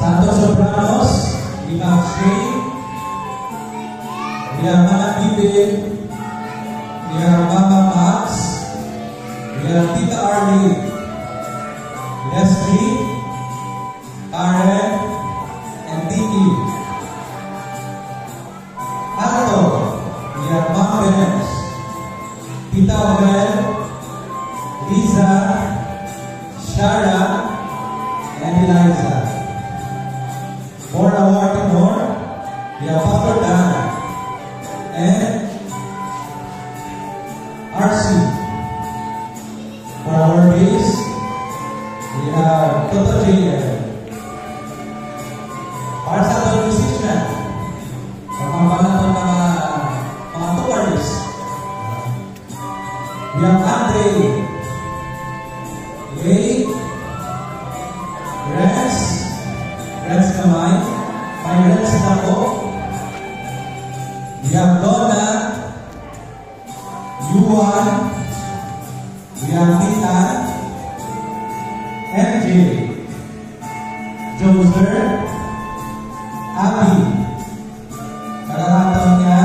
Santos Sopranos, we have Shane, we have Mama Bibi, we have Mama Max, we have Tita Arlie, Leslie, Karen, and Tiki. Alto, we have Mama Benes, Tita Obel, Lisa, Shara, and Eliza. For our tenor, we have Pastor Dan and RC. For our bass, we have Toto J.M. Para sa ating musician, pagpapala ng mga tours, we have Andre, Ray, Renz Kamay, may Renz Nako, we have Donna, Yuan, we have Nita, MJ, Joser, Abby, kalalatang niya,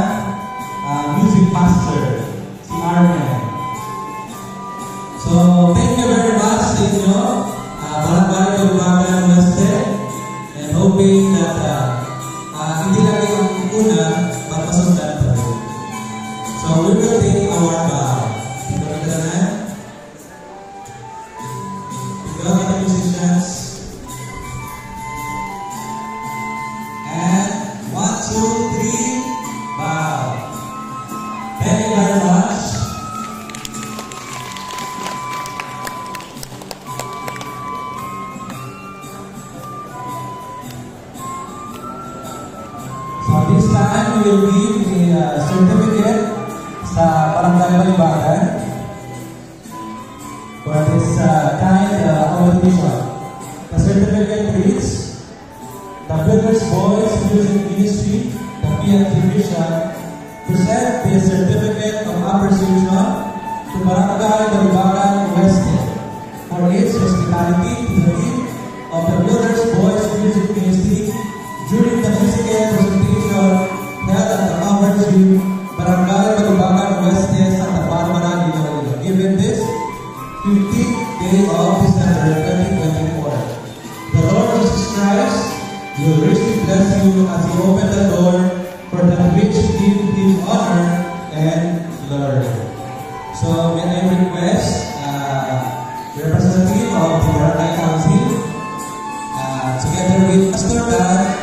music master, si Armen. So, thank you very much sa inyo. Barangay Kalubagan Weste, and hoping that hindi lang yung una, mapasundan pa rin. So, we will take our bow. Ito na. Ito ang ating musicians. And 1, 2, 3, bow. Thank you very much. This time, we will give a certificate sa Barangay Balibagan for this kind competition. The certificate reads, the Builders Boys Music Ministry, the PN Division, present the certificate of appreciation to Barangay Balibagan Weste for its hospitality to the team of the Builders Boys Music Ministry during the musical presentation held at the Conference Room, Barangay Balibagan Weste, Santa Barbara, Iloilo, given this 15th day of December 2024. The Lord Jesus Christ will richly bless you as you open the door for that which give Him honor and glory. So, may I request the representative of the Barangay Council, together with Pastor Dan,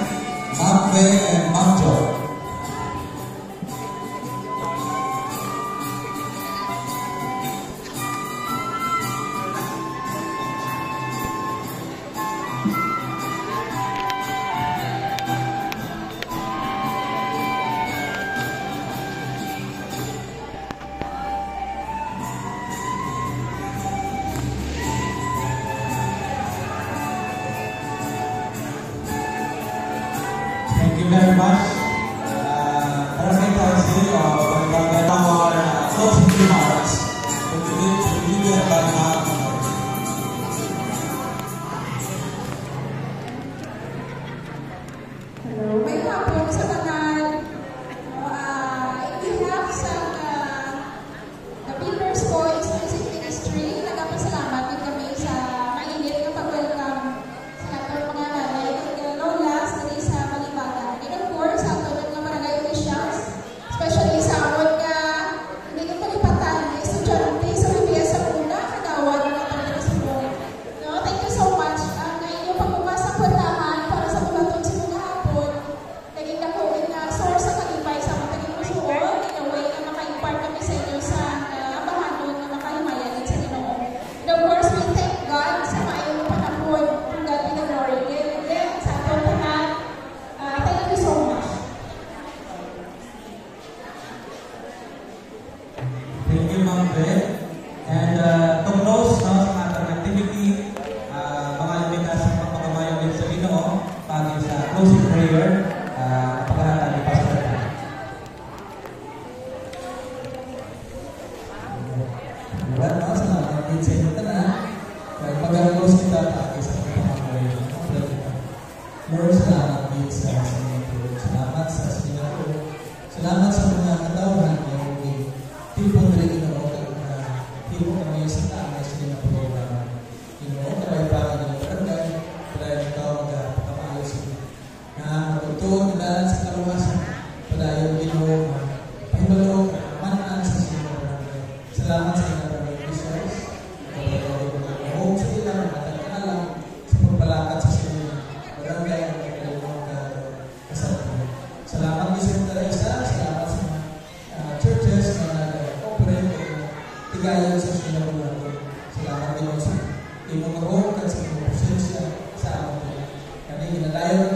Ma'am Faye, and Ma'am Jo. Thank you very much. Barangay Council of Balibagan, our closing remarks for today's video by Ma'am. Hello, may hapon sa tanan. In behalf sa the Builders Boys Music Ministry, nagpapasalamat din kami sa mainit na pag-welcome sa ating mga nanay at lolas dali sa Balibagan. And of course, sa Singapore. Salamat sa Singapore. Salamat sa mga katawhan ngayong tipo na rin tipo kami sa taas sa Singapore. Kabay pa ka ng barangay, padayon ikaw magpapayos na magtutun na sa kaluwasan, padayon pahibalo, manaan sa Singapore. Salamat sa inyo barangay officials. Mahong sa ilang matagkanalang sa pagpalakat sa Singapore. Barangay ang kasalanan. Salamat din sa Teresa, salamat sa mga churches na nag-operate o tigayan sa Singapore. Salamat din sa imong mahong at sa imong presensya sa amin. Kami inalayo